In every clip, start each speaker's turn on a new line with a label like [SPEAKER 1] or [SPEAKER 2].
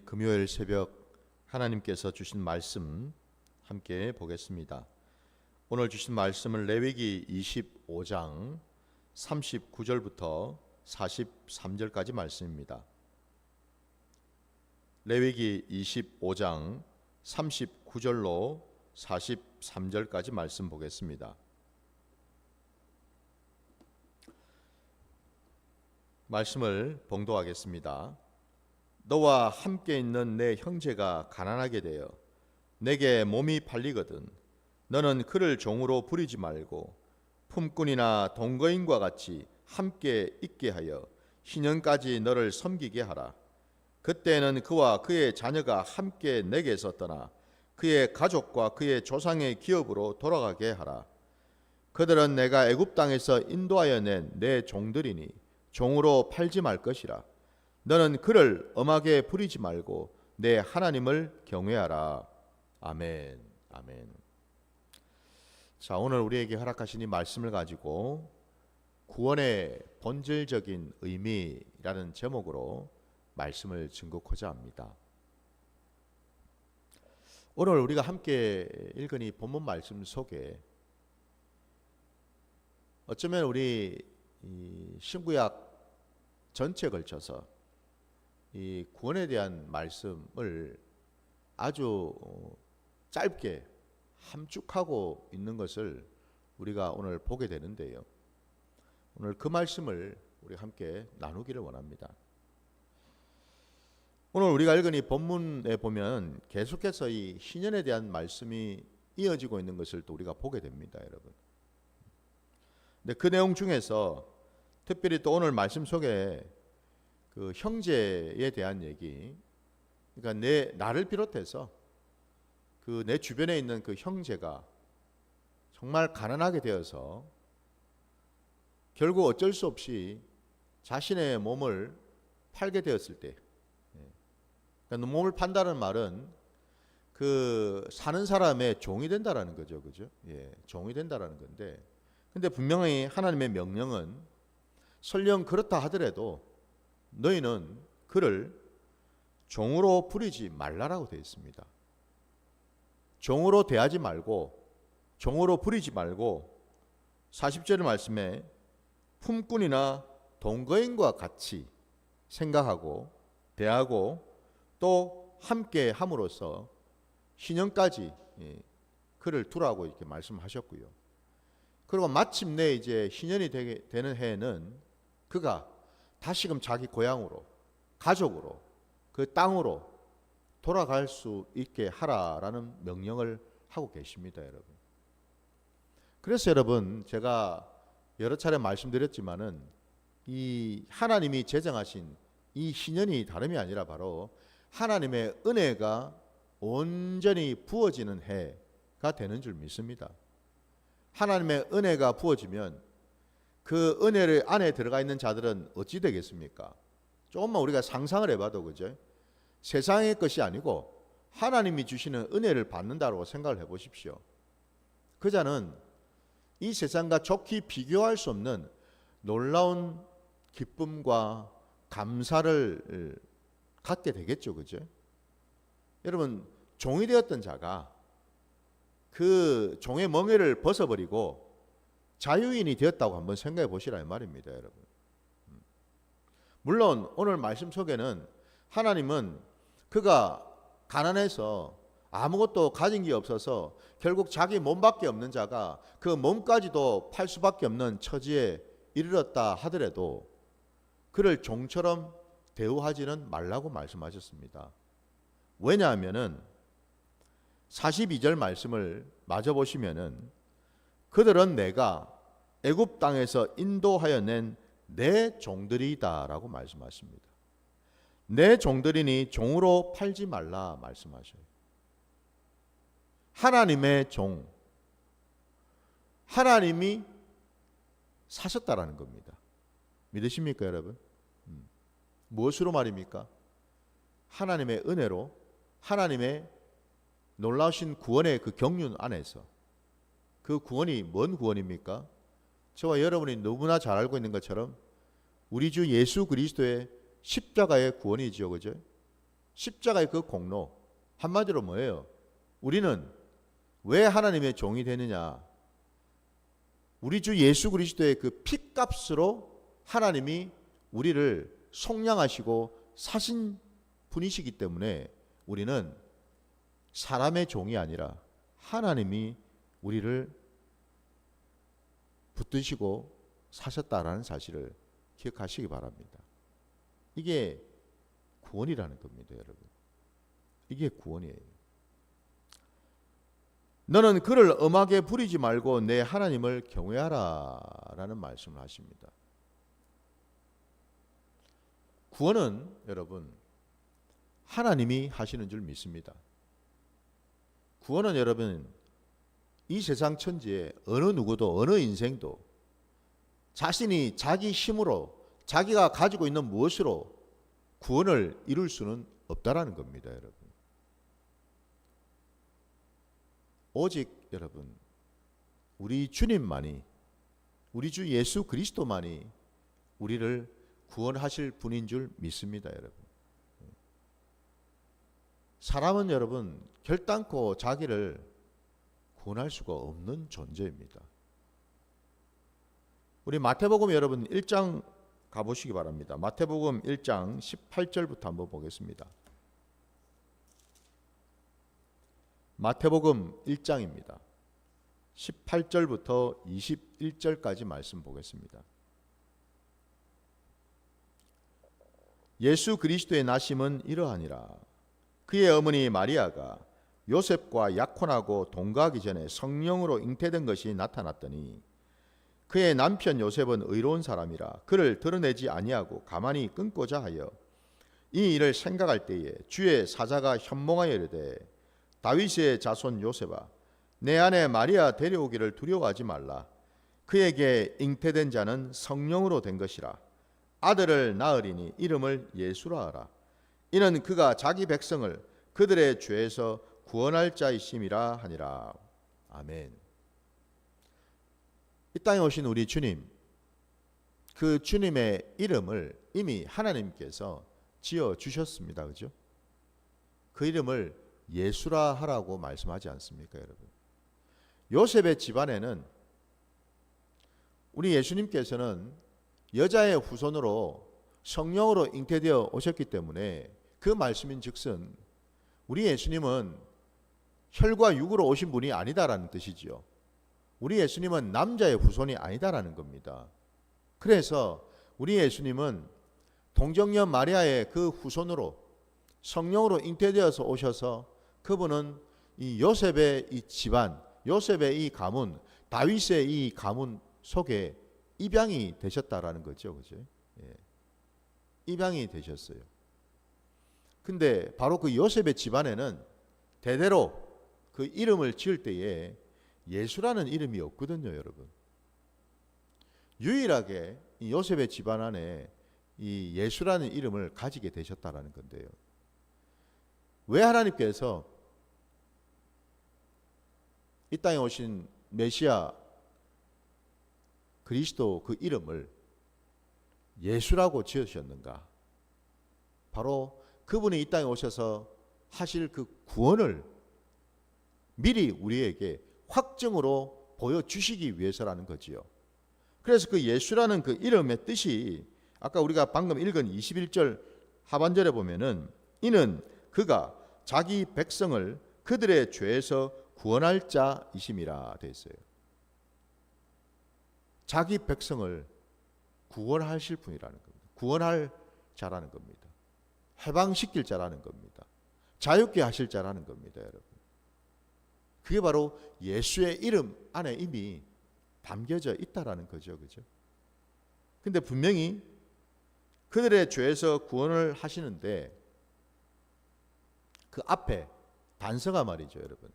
[SPEAKER 1] 금요일 새벽 하나님께서 주신 말씀 함께 보겠습니다. 오늘 주신 말씀은 레위기 25장 39절부터 43절까지 말씀입니다. 레위기 25장 39절로 43절까지 말씀 보겠습니다. 말씀을 봉독하겠습니다. 너와 함께 있는 내 형제가 가난하게 되어 내게 몸이 팔리거든 너는 그를 종으로 부리지 말고 품꾼이나 동거인과 같이 함께 있게 하여 희년까지 너를 섬기게 하라. 그때는 그와 그의 자녀가 함께 내게서 떠나 그의 가족과 그의 조상의 기업으로 돌아가게 하라. 그들은 내가 애굽 땅에서 인도하여 낸 내 종들이니 종으로 팔지 말 것이라. 너는 그를 엄하게 부리지 말고 내 하나님을 경외하라. 아멘. 아멘. 자, 오늘 우리에게 허락하신 이 말씀을 가지고 구원의 본질적인 의미라는 제목으로 말씀을 증거하고자 합니다. 오늘 우리가 함께 읽은 이 본문 말씀 속에 어쩌면 우리 이 신구약 전체에 걸쳐서 이 구원에 대한 말씀을 아주 짧게 함축하고 있는 것을 우리가 오늘 보게 되는데요. 오늘 그 말씀을 우리 함께 나누기를 원합니다. 오늘 우리가 읽은 이 본문에 보면 계속해서 이 희년에 대한 말씀이 이어지고 있는 것을 또 우리가 보게 됩니다, 여러분. 근데 그 내용 중에서 특별히 또 오늘 말씀 속에 그 형제에 대한 얘기, 그러니까 나를 비롯해서 그 내 주변에 있는 그 형제가 정말 가난하게 되어서 결국 어쩔 수 없이 자신의 몸을 팔게 되었을 때, 그러니까 몸을 판다는 말은 그 사는 사람의 종이 된다라는 거죠, 그죠? 예, 종이 된다라는 건데, 근데 분명히 하나님의 명령은 설령 그렇다 하더라도 너희는 그를 종으로 부리지 말라라고 되어 있습니다. 종으로 대하지 말고, 종으로 부리지 말고 40절의 말씀에 품꾼이나 동거인과 같이 생각하고 대하고 또 함께 함으로써 희년까지 그를 두라고 이렇게 말씀하셨고요. 그리고 마침내 이제 희년이 되는 해에는 그가 다시금 자기 고향으로, 가족으로, 그 땅으로 돌아갈 수 있게 하라라는 명령을 하고 계십니다, 여러분. 그래서 여러분, 제가 여러 차례 말씀드렸지만은 이 하나님이 제정하신 이 희년이 다름이 아니라 바로 하나님의 은혜가 온전히 부어지는 해가 되는 줄 믿습니다. 하나님의 은혜가 부어지면 그 은혜를 안에 들어가 있는 자들은 어찌 되겠습니까? 조금만 우리가 상상을 해봐도, 그죠? 세상의 것이 아니고 하나님이 주시는 은혜를 받는다고 생각을 해보십시오. 그 자는 이 세상과 좋게 비교할 수 없는 놀라운 기쁨과 감사를 갖게 되겠죠, 그죠? 여러분, 종이 되었던 자가 그 종의 멍에를 벗어버리고 자유인이 되었다고 한번 생각해 보시라 이 말입니다, 여러분. 물론 오늘 말씀 속에는 하나님은 그가 가난해서 아무것도 가진 게 없어서 결국 자기 몸밖에 없는 자가 그 몸까지도 팔 수밖에 없는 처지에 이르렀다 하더라도 그를 종처럼 대우하지는 말라고 말씀하셨습니다. 왜냐하면은 42절 말씀을 마저 보시면은 그들은 내가 애굽 땅에서 인도하여 낸 내 종들이다라고 말씀하십니다. 내 종들이니 종으로 팔지 말라 말씀하셔요. 하나님의 종, 하나님이 사셨다라는 겁니다. 믿으십니까, 여러분? 무엇으로 말입니까? 하나님의 은혜로, 하나님의 놀라우신 구원의 그 경륜 안에서. 그 구원이 뭔 구원입니까? 저와 여러분이 너무나 잘 알고 있는 것처럼 우리 주 예수 그리스도의 십자가의 구원이지요, 그죠? 십자가의 그 공로, 한마디로 뭐예요? 우리는 왜 하나님의 종이 되느냐? 우리 주 예수 그리스도의 그 피값으로 하나님이 우리를 속량하시고 사신 분이시기 때문에 우리는 사람의 종이 아니라 하나님이 우리를 붙드시고 사셨다라는 사실을 기억하시기 바랍니다. 이게 구원이라는 겁니다, 여러분. 이게 구원이에요. 너는 그를 엄하게 부리지 말고 내 하나님을 경외하라 라는 말씀을 하십니다. 구원은 여러분 하나님이 하시는 줄 믿습니다. 구원은 여러분 이 세상 천지에 어느 누구도 어느 인생도 자신이 자기 힘으로 자기가 가지고 있는 무엇으로 구원을 이룰 수는 없다라는 겁니다, 여러분. 오직 여러분 우리 주님만이, 우리 주 예수 그리스도만이 우리를 구원하실 분인 줄 믿습니다, 여러분. 사람은 여러분 결단코 자기를 구원할 수가 없는 존재입니다. 우리 마태복음 여러분 1장 가보시기 바랍니다. 마태복음 1장 18절부터 한번 보겠습니다. 마태복음 1장입니다. 18절부터 21절까지 말씀 보겠습니다. 예수 그리스도의 나심은 이러하니라. 그의 어머니 마리아가 요셉과 약혼하고 동거하기 전에 성령으로 잉태된 것이 나타났더니 그의 남편 요셉은 의로운 사람이라 그를 드러내지 아니하고 가만히 끊고자 하여 이 일을 생각할 때에 주의 사자가 현몽하여 이르되 다윗의 자손 요셉아 내 아내 마리아 데려오기를 두려워하지 말라. 그에게 잉태된 자는 성령으로 된 것이라. 아들을 낳으리니 이름을 예수라 하라. 이는 그가 자기 백성을 그들의 죄에서 구원할 자이심이라 하니라. 아멘. 이 땅에 오신 우리 주님, 그 주님의 이름을 이미 하나님께서 지어 주셨습니다. 그죠? 그 이름을 예수라 하라고 말씀하지 않습니까, 여러분? 요셉의 집안에는 우리 예수님께서는 여자의 후손으로 성령으로 잉태되어 오셨기 때문에 그 말씀인 즉슨 우리 예수님은 혈과 육으로 오신 분이 아니다라는 뜻이지요. 우리 예수님은 남자의 후손이 아니다라는 겁니다. 그래서 우리 예수님은 동정녀 마리아의 그 후손으로 성령으로 잉태되어서 오셔서 그분은 이 요셉의 이 집안, 요셉의 이 가문, 다윗의 이 가문 속에 입양이 되셨다라는 거죠. 그죠? 예. 입양이 되셨어요. 근데 바로 그 요셉의 집안에는 대대로 그 이름을 지을 때에 예수라는 이름이 없거든요, 여러분. 유일하게 이 요셉의 집안 안에 이 예수라는 이름을 가지게 되셨다라는 건데요. 왜 하나님께서 이 땅에 오신 메시아 그리스도 그 이름을 예수라고 지으셨는가? 바로 그분이 이 땅에 오셔서 하실 그 구원을 미리 우리에게 확증으로 보여주시기 위해서라는 거지요. 그래서 그 예수라는 그 이름의 뜻이 아까 우리가 방금 읽은 21절 하반절에 보면은 이는 그가 자기 백성을 그들의 죄에서 구원할 자이심이라 되어 있어요. 자기 백성을 구원하실 분이라는 겁니다. 구원할 자라는 겁니다. 해방시킬 자라는 겁니다. 자유케 하실 자라는 겁니다, 여러분. 그게 바로 예수의 이름 안에 이미 담겨져 있다라는 거죠. 그죠? 근데 분명히 그들의 죄에서 구원을 하시는데 그 앞에 단서가 말이죠, 여러분.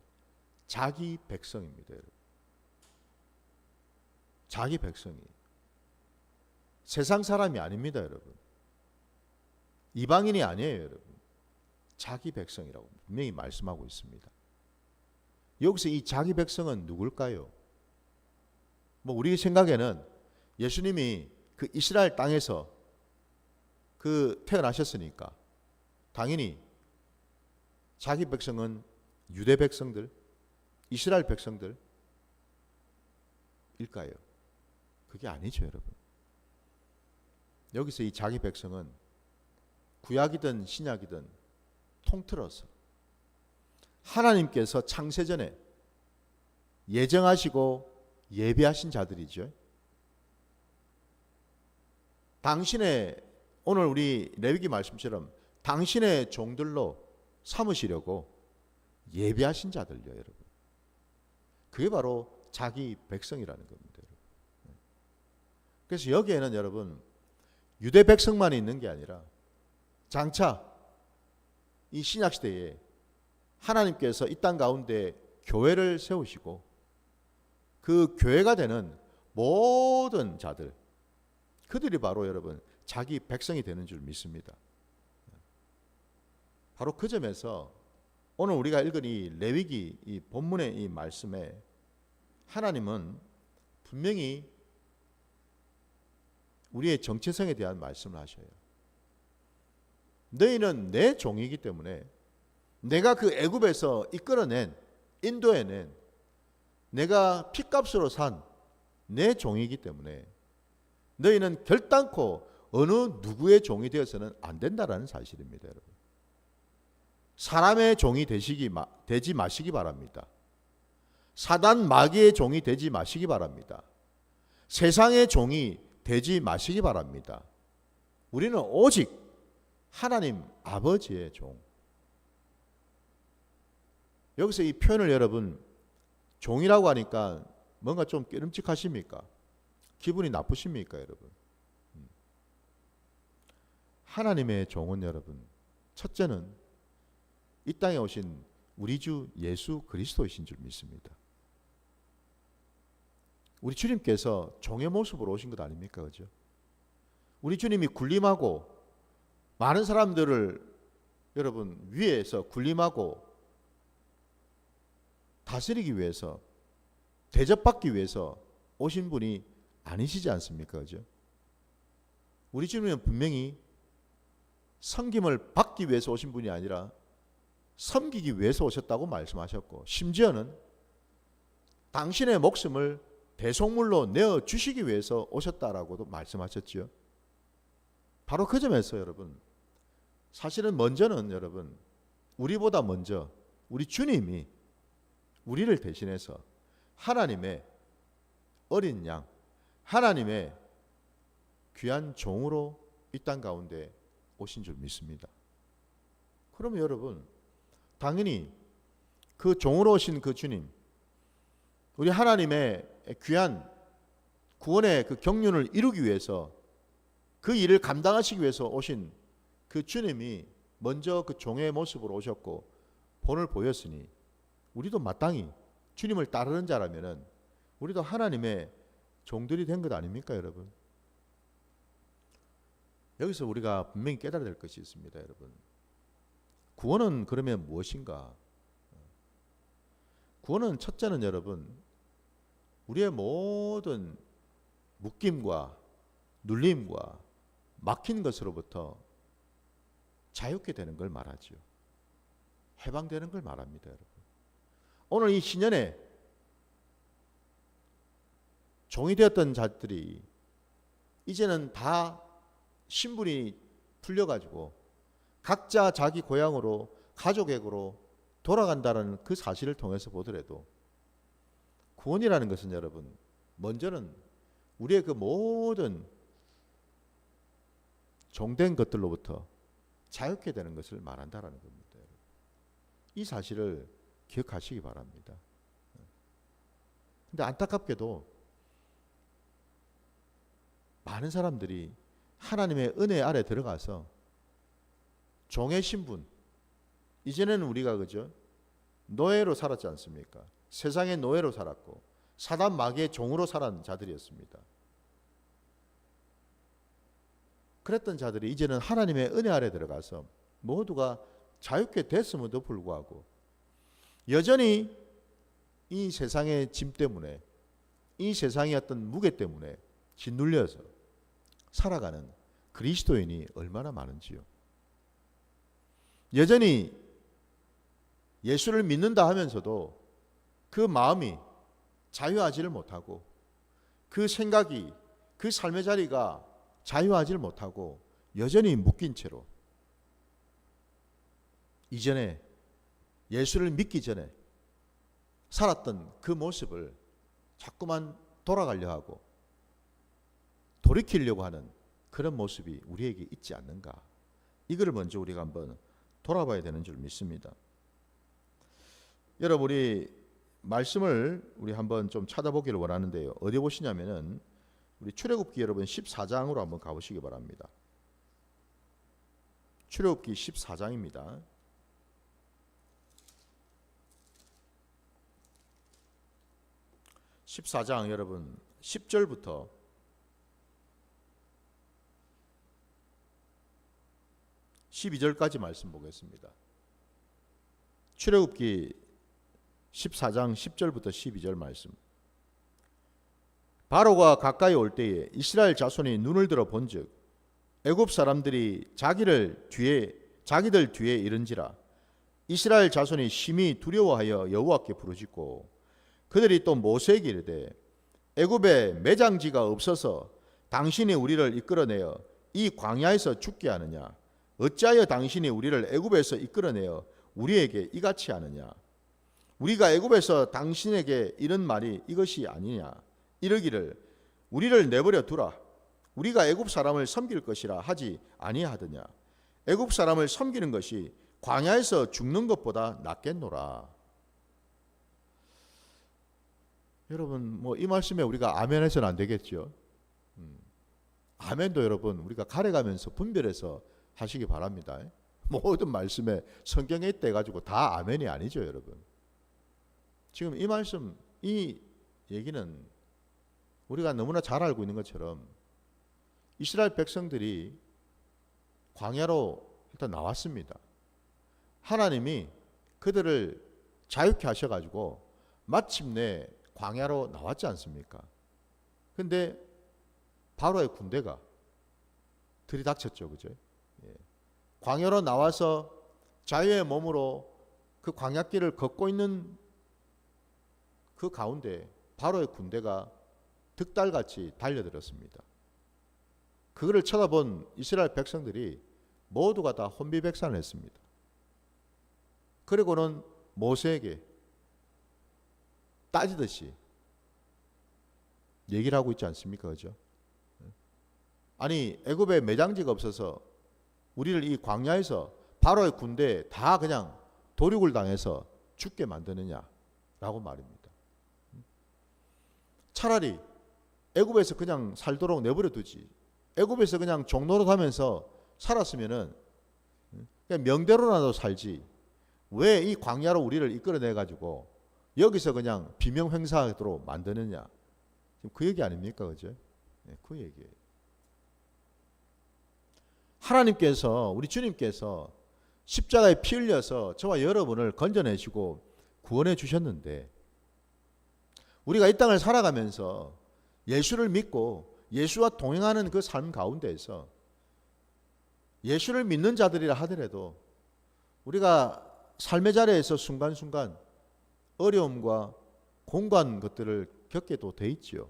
[SPEAKER 1] 자기 백성입니다, 여러분. 자기 백성이. 세상 사람이 아닙니다, 여러분. 이방인이 아니에요, 여러분. 자기 백성이라고 분명히 말씀하고 있습니다. 여기서 이 자기 백성은 누굴까요? 뭐 우리 생각에는 예수님이 그 이스라엘 땅에서 그 태어나셨으니까 당연히 자기 백성은 유대 백성들, 이스라엘 백성들 일까요? 그게 아니죠, 여러분. 여기서 이 자기 백성은 구약이든 신약이든 통틀어서 하나님께서 창세전에 예정하시고 예비하신 자들이죠. 당신의, 오늘 우리 레위기 말씀처럼 당신의 종들로 삼으시려고 예비하신 자들요, 여러분. 그게 바로 자기 백성이라는 겁니다, 여러분. 그래서 여기에는 여러분 유대 백성만 있는 게 아니라 장차 이 신약 시대에 하나님께서 이 땅 가운데 교회를 세우시고 그 교회가 되는 모든 자들, 그들이 바로 여러분 자기 백성이 되는 줄 믿습니다. 바로 그 점에서 오늘 우리가 읽은 이 레위기 이 본문의 이 말씀에 하나님은 분명히 우리의 정체성에 대한 말씀을 하셔요. 너희는 내 종이기 때문에 내가 그 애굽에서 이끌어낸, 인도해낸, 내가 핏값으로 산 내 종이기 때문에 너희는 결단코 어느 누구의 종이 되어서는 안 된다라는 사실입니다, 여러분. 사람의 종이 되지 마시기 바랍니다. 사단 마귀의 종이 되지 마시기 바랍니다. 세상의 종이 되지 마시기 바랍니다. 우리는 오직 하나님 아버지의 종. 여기서 이 표현을 여러분 종이라고 하니까 뭔가 좀 깨름직하십니까? 기분이 나쁘십니까, 여러분? 하나님의 종은 여러분, 첫째는 이 땅에 오신 우리 주 예수 그리스도이신 줄 믿습니다. 우리 주님께서 종의 모습으로 오신 것 아닙니까? 그죠? 우리 주님이 군림하고 많은 사람들을 여러분 위에서 군림하고 다스리기 위해서, 대접받기 위해서 오신 분이 아니시지 않습니까? 그죠? 우리 주님은 분명히 섬김을 받기 위해서 오신 분이 아니라 섬기기 위해서 오셨다고 말씀하셨고, 심지어는 당신의 목숨을 대속물로 내어주시기 위해서 오셨다라고도 말씀하셨죠. 바로 그 점에서 여러분, 사실은 먼저는 여러분, 우리보다 먼저 우리 주님이 우리를 대신해서 하나님의 어린 양, 하나님의 귀한 종으로 이 땅 가운데 오신 줄 믿습니다. 그러면 여러분, 당연히 그 종으로 오신 그 주님, 우리 하나님의 귀한 구원의 그 경륜을 이루기 위해서, 그 일을 감당하시기 위해서 오신 그 주님이 먼저 그 종의 모습으로 오셨고 본을 보였으니 우리도 마땅히 주님을 따르는 자라면은 우리도 하나님의 종들이 된 것 아닙니까, 여러분? 여기서 우리가 분명히 깨달아야 될 것이 있습니다, 여러분. 구원은 그러면 무엇인가? 구원은 첫째는 여러분, 우리의 모든 묶임과 눌림과 막힌 것으로부터 자유케 되는 걸 말하죠. 해방되는 걸 말합니다, 여러분. 오늘 이 신년에 종이 되었던 자들이 이제는 다 신분이 풀려가지고 각자 자기 고향으로, 가족에게로 돌아간다는 그 사실을 통해서 보더라도 구원이라는 것은 여러분, 먼저는 우리의 그 모든 종된 것들로부터 자유케 되는 것을 말한다라는 겁니다. 이 사실을 기억하시기 바랍니다. 근데 안타깝게도 많은 사람들이 하나님의 은혜 아래 들어가서 종의 신분, 이제는 우리가 그죠? 노예로 살았지 않습니까? 세상의 노예로 살았고 사단 마귀의 종으로 살았는 자들이었습니다. 그랬던 자들이 이제는 하나님의 은혜 아래 들어가서 모두가 자유케 됐음에도 불구하고 여전히 이 세상의 짐 때문에, 이 세상의 어떤 무게 때문에 짓눌려서 살아가는 그리스도인이 얼마나 많은지요. 여전히 예수를 믿는다 하면서도 그 마음이 자유하지를 못하고 그 생각이 그 삶의 자리가 자유하지를 못하고 여전히 묶인 채로 이전에 예수를 믿기 전에 살았던 그 모습을 자꾸만 돌아가려 하고 돌이키려고 하는 그런 모습이 우리에게 있지 않는가. 이걸 먼저 우리가 한번 돌아봐야 되는 줄 믿습니다. 여러분, 우리 말씀을 우리 한번 좀 찾아보기를 원하는데요. 어디 보시냐면은 우리 출애굽기 여러분 14장으로 한번 가보시기 바랍니다. 출애굽기 14장입니다. 14장 여러분 10절부터 12절까지 말씀 보겠습니다. 출애굽기 14장 10절부터 12절 말씀. 바로가 가까이 올 때에 이스라엘 자손이 눈을 들어 본즉 애굽 사람들이 자기들 뒤에 이른지라. 이스라엘 자손이 심히 두려워하여 여호와께 부르짖고 그들이 또 모세에게 이르되 애굽에 매장지가 없어서 당신이 우리를 이끌어내어 이 광야에서 죽게 하느냐. 어찌하여 당신이 우리를 애굽에서 이끌어내어 우리에게 이같이 하느냐. 우리가 애굽에서 당신에게 이런 말이 이것이 아니냐. 이르기를 우리를 내버려 두라. 우리가 애굽 사람을 섬길 것이라 하지 아니하더냐. 애굽 사람을 섬기는 것이 광야에서 죽는 것보다 낫겠노라. 여러분, 뭐 이 말씀에 우리가 아멘해서는 안 되겠죠. 아멘도 여러분 우리가 가려가면서 분별해서 하시기 바랍니다. 모든 말씀에 성경에 있다 해가지고 다 아멘이 아니죠, 여러분. 지금 이 말씀, 이 얘기는 우리가 너무나 잘 알고 있는 것처럼 이스라엘 백성들이 광야로 일단 나왔습니다. 하나님이 그들을 자유케 하셔가지고 마침내 광야로 나왔지 않습니까? 근데 바로의 군대가 들이닥쳤죠, 그죠? 광야로 나와서 자유의 몸으로 그 광야길을 걷고 있는 그 가운데 바로의 군대가 득달같이 달려들었습니다. 그거를 쳐다본 이스라엘 백성들이 모두가 다 혼비백산을 했습니다. 그리고는 모세에게 따지듯이 얘기를 하고 있지 않습니까? 그죠? 아니, 애굽에 매장지가 없어서 우리를 이 광야에서 바로의 군대에 다 그냥 도륙을 당해서 죽게 만드느냐라고 말입니다. 차라리 애굽에서 그냥 살도록 내버려 두지. 애굽에서 그냥 종노릇 하면서 살았으면은 그냥 명대로라도 살지. 왜 이 광야로 우리를 이끌어내 가지고 여기서 그냥 비명 행사하도록 만드느냐. 지금 그 얘기 아닙니까? 그죠? 네, 그 얘기예요. 하나님께서, 우리 주님께서 십자가에 피 흘려서 저와 여러분을 건져내시고 구원해 주셨는데 우리가 이 땅을 살아가면서 예수를 믿고 예수와 동행하는 그 삶 가운데에서 예수를 믿는 자들이라 하더라도 우리가 삶의 자리에서 순간순간 어려움과 공고한 것들을 겪게 또 돼 있지요.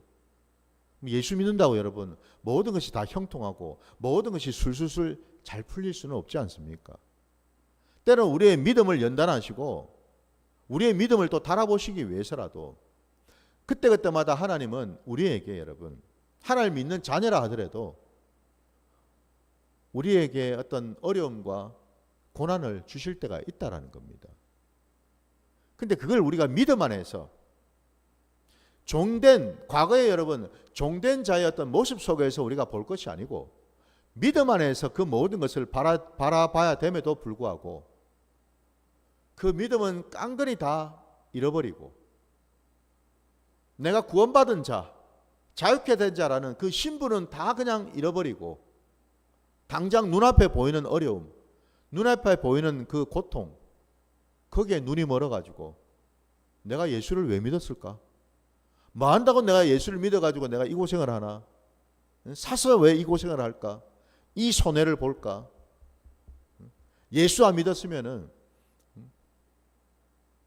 [SPEAKER 1] 예수 믿는다고 여러분 모든 것이 다 형통하고 모든 것이 술술술 잘 풀릴 수는 없지 않습니까? 때로는 우리의 믿음을 연단하시고 우리의 믿음을 또 달아보시기 위해서라도 그때그때마다 하나님은 우리에게 여러분 하나님 믿는 자녀라 하더라도 우리에게 어떤 어려움과 고난을 주실 때가 있다라는 겁니다. 근데 그걸 우리가 믿음 안에서 과거에 여러분 종된 자의 어떤 모습 속에서 우리가 볼 것이 아니고 믿음 안에서 그 모든 것을 바라봐야 됨에도 불구하고 그 믿음은 깡그리 다 잃어버리고 내가 구원받은 자, 자유케 된 자라는 그 신분은 다 그냥 잃어버리고 당장 눈앞에 보이는 어려움, 눈앞에 보이는 그 고통, 거기에 눈이 멀어가지고 내가 예수를 왜 믿었을까? 뭐 한다고 내가 예수를 믿어가지고 내가 이 고생을 하나? 사서 왜 이 고생을 할까? 이 손해를 볼까? 예수 안 믿었으면은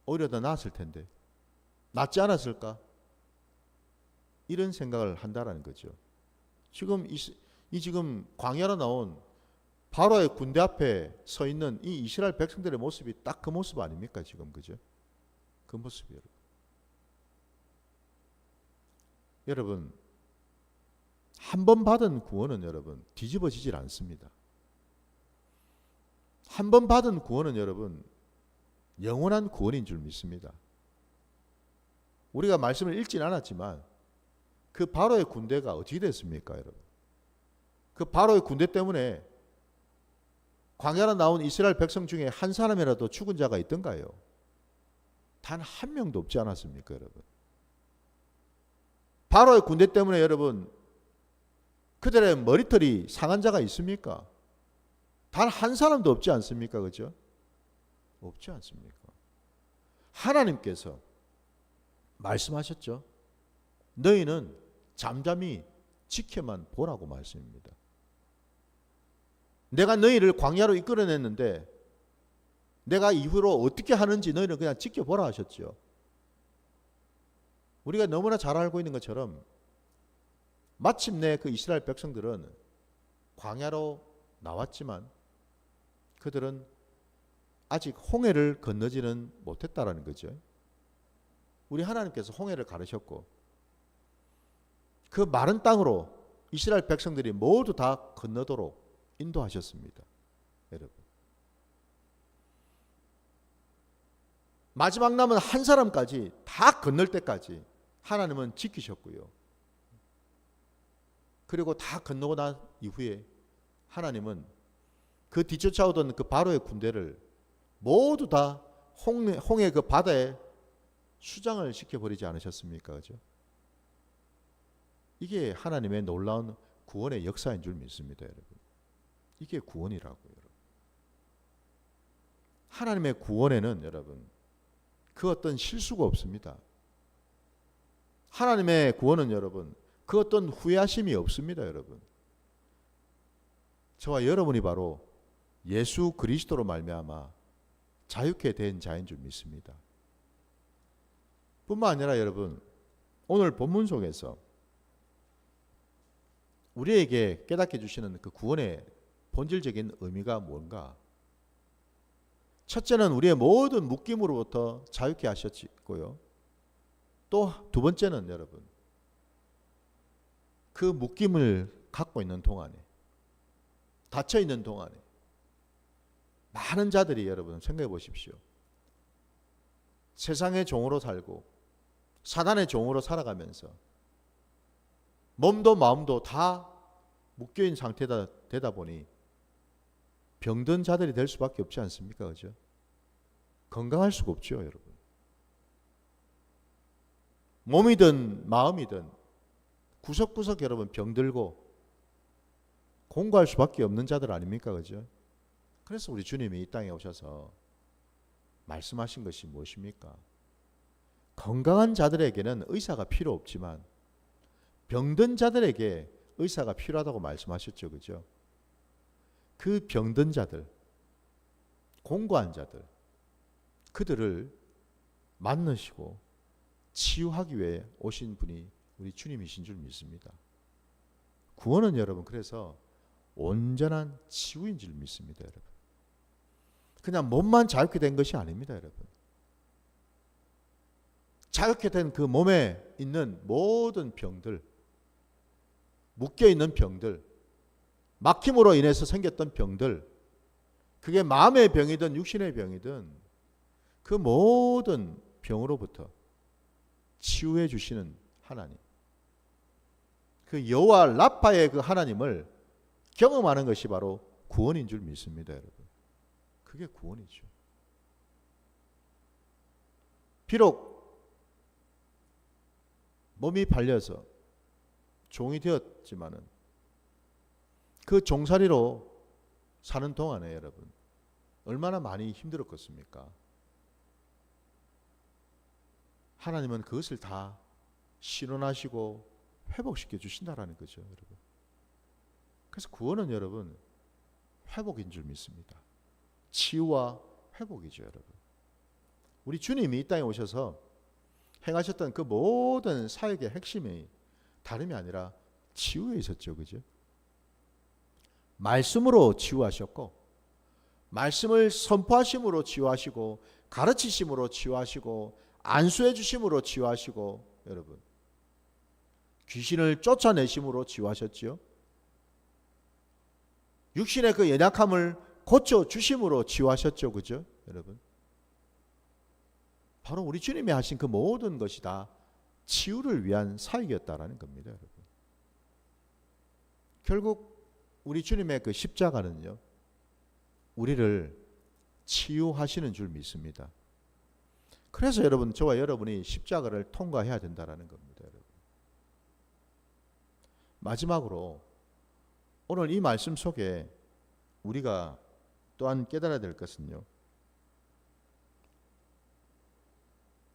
[SPEAKER 1] 오히려 더 나았을 텐데 낫지 않았을까? 이런 생각을 한다라는 거죠. 지금 지금 광야로 나온 바로의 군대 앞에 서 있는 이 이스라엘 백성들의 모습이 딱 그 모습 아닙니까? 지금 그죠? 그 모습이에요. 여러분, 한 번 받은 구원은 여러분 뒤집어지질 않습니다. 한 번 받은 구원은 여러분 영원한 구원인 줄 믿습니다. 우리가 말씀을 읽진 않았지만 그 바로의 군대가 어떻게 됐습니까, 여러분? 그 바로의 군대 때문에 광야로 나온 이스라엘 백성 중에 한 사람이라도 죽은 자가 있던가요? 단 한 명도 없지 않았습니까, 여러분? 바로의 군대 때문에 여러분 그들의 머리털이 상한 자가 있습니까? 단 한 사람도 없지 않습니까? 그죠? 없지 않습니까? 하나님께서 말씀하셨죠. 너희는 잠잠히 지켜만 보라고 말씀입니다. 내가 너희를 광야로 이끌어냈는데 내가 이후로 어떻게 하는지 너희는 그냥 지켜보라 하셨죠. 우리가 너무나 잘 알고 있는 것처럼 마침내 그 이스라엘 백성들은 광야로 나왔지만 그들은 아직 홍해를 건너지는 못했다라는 거죠. 우리 하나님께서 홍해를 가르셨고 그 마른 땅으로 이스라엘 백성들이 모두 다 건너도록 인도하셨습니다. 여러분. 마지막 남은 한 사람까지 다 건널 때까지 하나님은 지키셨고요. 그리고 다 건너고 난 이후에 하나님은 그 뒤쫓아오던 그 바로의 군대를 모두 다 홍해 그 바다에 수장을 시켜버리지 않으셨습니까? 그죠? 이게 하나님의 놀라운 구원의 역사인 줄 믿습니다, 여러분. 이게 구원이라고요, 여러분. 하나님의 구원에는 여러분 그 어떤 실수가 없습니다. 하나님의 구원은 여러분 그 어떤 후회하심이 없습니다, 여러분. 저와 여러분이 바로 예수 그리스도로 말미암아 자유케 된 자인 줄 믿습니다. 뿐만 아니라 여러분 오늘 본문 속에서 우리에게 깨닫게 주시는 그 구원의 본질적인 의미가 뭔가? 첫째는 우리의 모든 묶임으로부터 자유케 하셨고요. 또 두 번째는 여러분 그 묶임을 갖고 있는 동안에 닫혀 있는 동안에 많은 자들이 여러분 생각해 보십시오. 세상의 종으로 살고 사단의 종으로 살아가면서 몸도 마음도 다 묶여있는 상태가 되다 보니 병든 자들이 될 수밖에 없지 않습니까? 그죠? 건강할 수가 없죠, 여러분. 몸이든 마음이든 구석구석 여러분 병들고 공고할 수밖에 없는 자들 아닙니까? 그죠? 그래서 우리 주님이 이 땅에 오셔서 말씀하신 것이 무엇입니까? 건강한 자들에게는 의사가 필요 없지만 병든 자들에게 의사가 필요하다고 말씀하셨죠. 그죠? 그 병든 자들, 공고한 자들, 그들을 만나시고 치유하기 위해 오신 분이 우리 주님이신 줄 믿습니다. 구원은 여러분 그래서 온전한 치유인 줄 믿습니다, 여러분. 그냥 몸만 자유케 된 것이 아닙니다, 여러분. 자유케 된 그 몸에 있는 모든 병들, 묶여있는 병들, 막힘으로 인해서 생겼던 병들, 그게 마음의 병이든 육신의 병이든 그 모든 병으로부터 치유해 주시는 하나님, 그 여호와 라파의 그 하나님을 경험하는 것이 바로 구원인 줄 믿습니다, 여러분. 그게 구원이죠. 비록 몸이 발려서 종이 되었지만은 그 종살이로 사는 동안에 여러분 얼마나 많이 힘들었겠습니까? 하나님은 그것을 다 신원하시고 회복시켜 주신다라는 거죠, 여러분. 그래서 구원은 여러분 회복인 줄 믿습니다. 치유와 회복이죠, 여러분. 우리 주님이 이 땅에 오셔서 행하셨던 그 모든 사역의 핵심이 다름이 아니라 치유에 있었죠. 그죠? 말씀으로 치유하셨고, 말씀을 선포하심으로 치유하시고, 가르치심으로 치유하시고, 안수해 주심으로 치유하시고, 여러분 귀신을 쫓아내심으로 치유하셨죠. 육신의 그 연약함을 고쳐 주심으로 치유하셨죠. 그죠? 여러분 바로 우리 주님이 하신 그 모든 것이 다 치유를 위한 사역이었다라는 겁니다. 여러분 결국 우리 주님의 그 십자가는요, 우리를 치유하시는 줄 믿습니다. 그래서 여러분, 저와 여러분이 십자가를 통과해야 된다는 겁니다. 여러분. 마지막으로 오늘 이 말씀 속에 우리가 또한 깨달아야 될 것은요,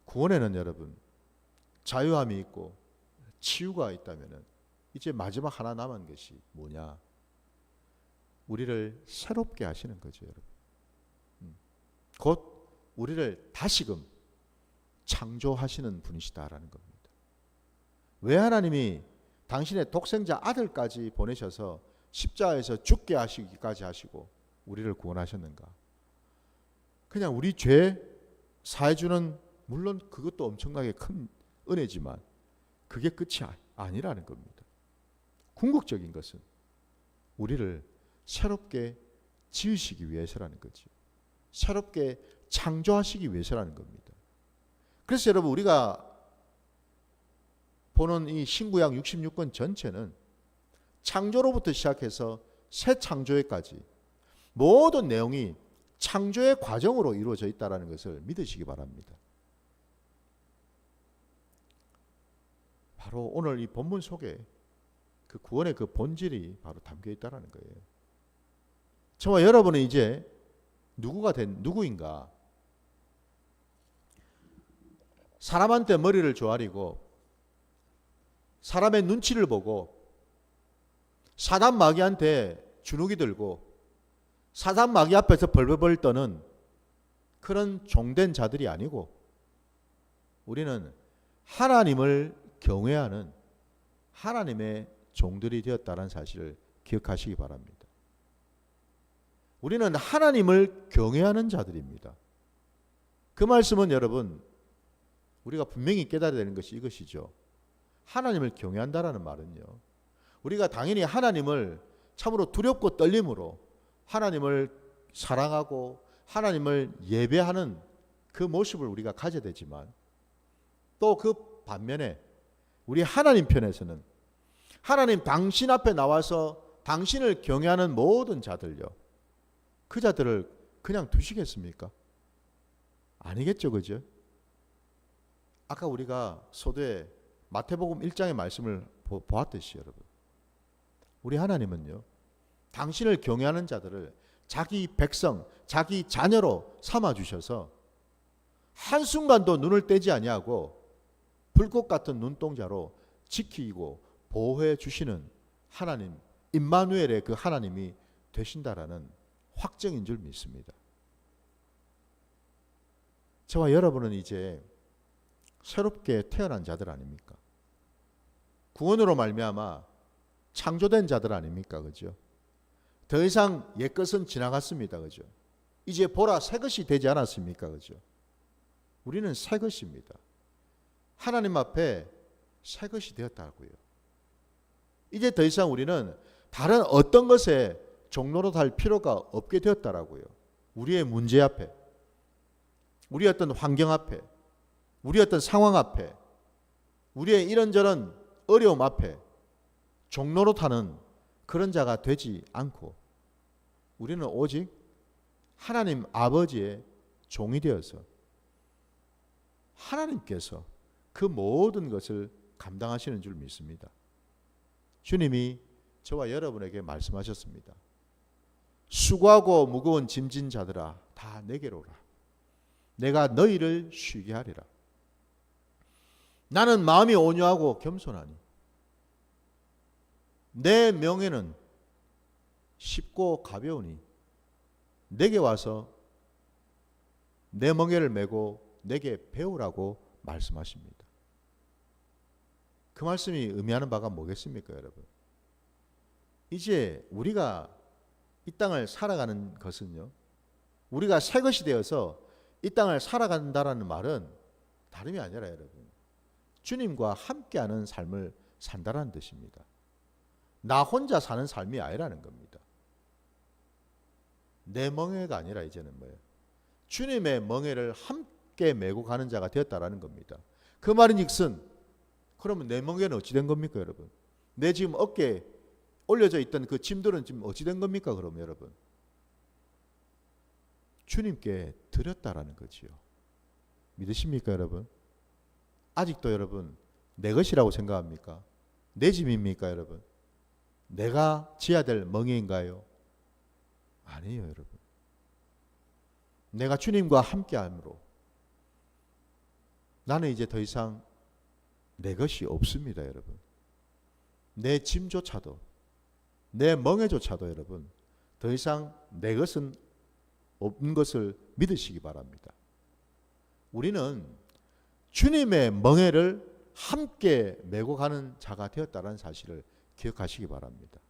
[SPEAKER 1] 구원에는 여러분 자유함이 있고 치유가 있다면 이제 마지막 하나 남은 것이 뭐냐? 우리를 새롭게 하시는 거죠. 여러분. 곧 우리를 다시금 창조하시는 분이시다라는 겁니다. 왜 하나님이 당신의 독생자 아들까지 보내셔서 십자가에서 죽게 하시기까지 하시고 우리를 구원하셨는가? 그냥 우리 죄 사해주는, 물론 그것도 엄청나게 큰 은혜지만 그게 끝이 아니라는 겁니다. 궁극적인 것은 우리를 새롭게 지으시기 위해서라는 거죠. 새롭게 창조하시기 위해서라는 겁니다. 그래서 여러분, 우리가 보는 이 신구약 66권 전체는 창조로부터 시작해서 새 창조에까지 모든 내용이 창조의 과정으로 이루어져 있다는 것을 믿으시기 바랍니다. 바로 오늘 이 본문 속에 그 구원의 그 본질이 바로 담겨 있다는 거예요. 저와 여러분은 이제 누구인가? 사람한테 머리를 조아리고 사람의 눈치를 보고 사단 마귀한테 주눅이 들고 사단 마귀 앞에서 벌벌벌 떠는 그런 종된 자들이 아니고, 우리는 하나님을 경외하는 하나님의 종들이 되었다는 사실을 기억하시기 바랍니다. 우리는 하나님을 경외하는 자들입니다. 그 말씀은 여러분, 우리가 분명히 깨달아야 되는 것이 이것이죠. 하나님을 경외한다라는 말은요, 우리가 당연히 하나님을 참으로 두렵고 떨림으로 하나님을 사랑하고 하나님을 예배하는 그 모습을 우리가 가져야 되지만, 또 그 반면에 우리 하나님 편에서는 하나님 당신 앞에 나와서 당신을 경외하는 모든 자들요, 그 자들을 그냥 두시겠습니까? 아니겠죠. 그죠? 아까 우리가 소도에 마태복음 1장의 말씀을 보았듯이 여러분, 우리 하나님은요, 당신을 경외하는 자들을 자기 백성, 자기 자녀로 삼아주셔서 한순간도 눈을 떼지 아니하고 불꽃 같은 눈동자로 지키고 보호해 주시는 하나님, 임마누엘의 그 하나님이 되신다라는 확정인 줄 믿습니다. 저와 여러분은 이제 새롭게 태어난 자들 아닙니까? 구원으로 말미암아 창조된 자들 아닙니까? 그죠? 더 이상 옛것은 지나갔습니다. 그죠? 이제 보라 새것이 되지 않았습니까? 그죠? 우리는 새것입니다. 하나님 앞에 새것이 되었다고요. 이제 더 이상 우리는 다른 어떤 것에 종로로 달 필요가 없게 되었다라고요. 우리의 문제 앞에, 우리의 어떤 환경 앞에, 우리의 어떤 상황 앞에, 우리의 이런저런 어려움 앞에 종로로 타는 그런 자가 되지 않고, 우리는 오직 하나님 아버지의 종이 되어서 하나님께서 그 모든 것을 감당하시는 줄 믿습니다. 주님이 저와 여러분에게 말씀하셨습니다. 수고하고 무거운 짐진 자들아, 다 내게로 오라. 내가 너희를 쉬게 하리라. 나는 마음이 온유하고 겸손하니 내 명예는 쉽고 가벼우니 내게 와서 내 멍에를 메고 내게 배우라고 말씀하십니다. 그 말씀이 의미하는 바가 뭐겠습니까, 여러분? 이제 우리가 이 땅을 살아가는 것은요, 우리가 새 것이 되어서 이 땅을 살아간다라는 말은 다름이 아니라 여러분, 주님과 함께하는 삶을 산다라는 뜻입니다. 나 혼자 사는 삶이 아니라는 겁니다. 내 멍에가 아니라 이제는 뭐예요? 주님의 멍에를 함께 메고 가는 자가 되었다라는 겁니다. 그 말인즉슨 그러면 내 멍에는 어찌 된 겁니까, 여러분? 내 지금 어깨에 올려져 있던 그 짐들은 지금 어찌 된 겁니까, 그럼 여러분? 주님께 드렸다라는 거지요. 믿으십니까, 여러분? 아직도 여러분 내 것이라고 생각합니까? 내 짐입니까, 여러분? 내가 지어야 될 멍에인가요? 아니에요, 여러분. 내가 주님과 함께함으로 나는 이제 더 이상 내 것이 없습니다, 여러분. 내 짐조차도, 내 멍에조차도 여러분 더 이상 내 것은 없는 것을 믿으시기 바랍니다. 우리는 주님의 멍에를 함께 메고 가는 자가 되었다는 사실을 기억하시기 바랍니다.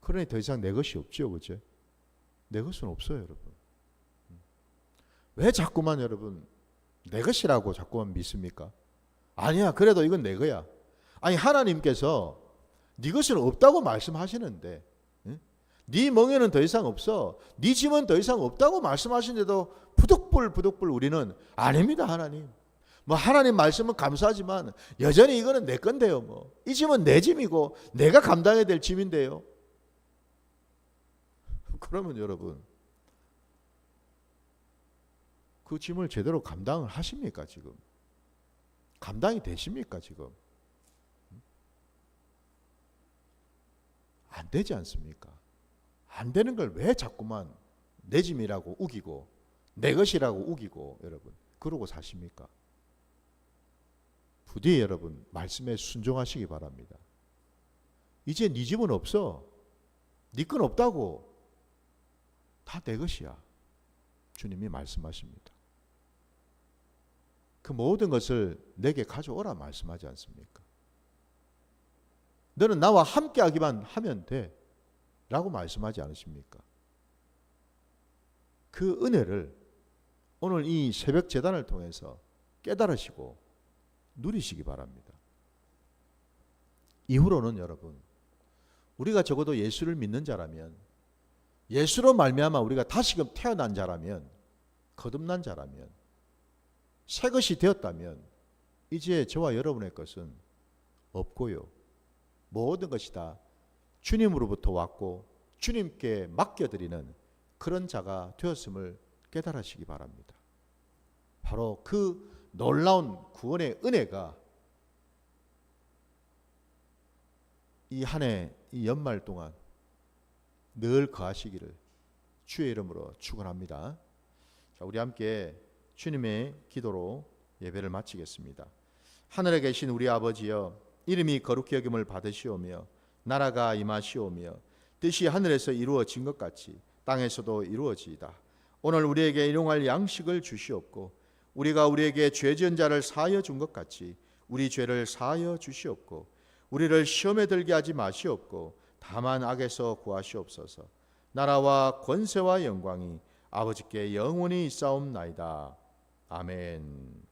[SPEAKER 1] 그러니 더 이상 내 것이 없죠, 그죠? 내 것은 없어요, 여러분. 왜 자꾸만 여러분 내 것이라고 자꾸만 믿습니까? 아니야, 그래도 이건 내 거야. 아니, 하나님께서 네 것은 없다고 말씀하시는데, 네 멍에는 더 이상 없어, 네 짐은 더 이상 없다고 말씀하시는데도 부득불 우리는 아닙니다, 하나님. 뭐 하나님 말씀은 감사하지만 여전히 이거는 내 건데요. 뭐 이 짐은 내 짐이고 내가 감당해야 될 짐인데요. 그러면 여러분 그 짐을 제대로 감당을 하십니까, 지금? 감당이 되십니까, 지금? 안 되지 않습니까? 안 되는 걸 왜 자꾸만 내 짐이라고 우기고 내 것이라고 우기고 여러분 그러고 사십니까? 부디 여러분 말씀에 순종하시기 바랍니다. 이제 네 집은 없어. 네 건 없다고. 다 내 것이야. 주님이 말씀하십니다. 그 모든 것을 내게 가져오라 말씀하지 않습니까? 너는 나와 함께 하기만 하면 돼 라고 말씀하지 않으십니까? 그 은혜를 오늘 이 새벽 제단을 통해서 깨달으시고 누리시기 바랍니다. 이후로는 여러분 우리가 적어도 예수를 믿는 자라면, 예수로 말미암아 우리가 다시금 태어난 자라면, 거듭난 자라면, 새 것이 되었다면 이제 저와 여러분의 것은 없고요, 모든 것이 다 주님으로부터 왔고 주님께 맡겨드리는 그런 자가 되었음을 깨달으시기 바랍니다. 바로 그 놀라운 구원의 은혜가 이 한 해, 이 연말 동안 늘 거하시기를 주의 이름으로 축원합니다. 자, 우리 함께 주님의 기도로 예배를 마치겠습니다. 하늘에 계신 우리 아버지여, 이름이 거룩히 여김을 받으시오며 나라가 임하시오며 뜻이 하늘에서 이루어진 것 같이 땅에서도 이루어지이다. 오늘 우리에게 일용할 양식을 주시옵고 우리가 우리에게 죄 지은 자를 사하여 준 것 같이 우리 죄를 사하여 주시옵고 우리를 시험에 들게 하지 마시옵고 다만 악에서 구하시옵소서. 나라와 권세와 영광이 아버지께 영원히 있사옵나이다. 아멘.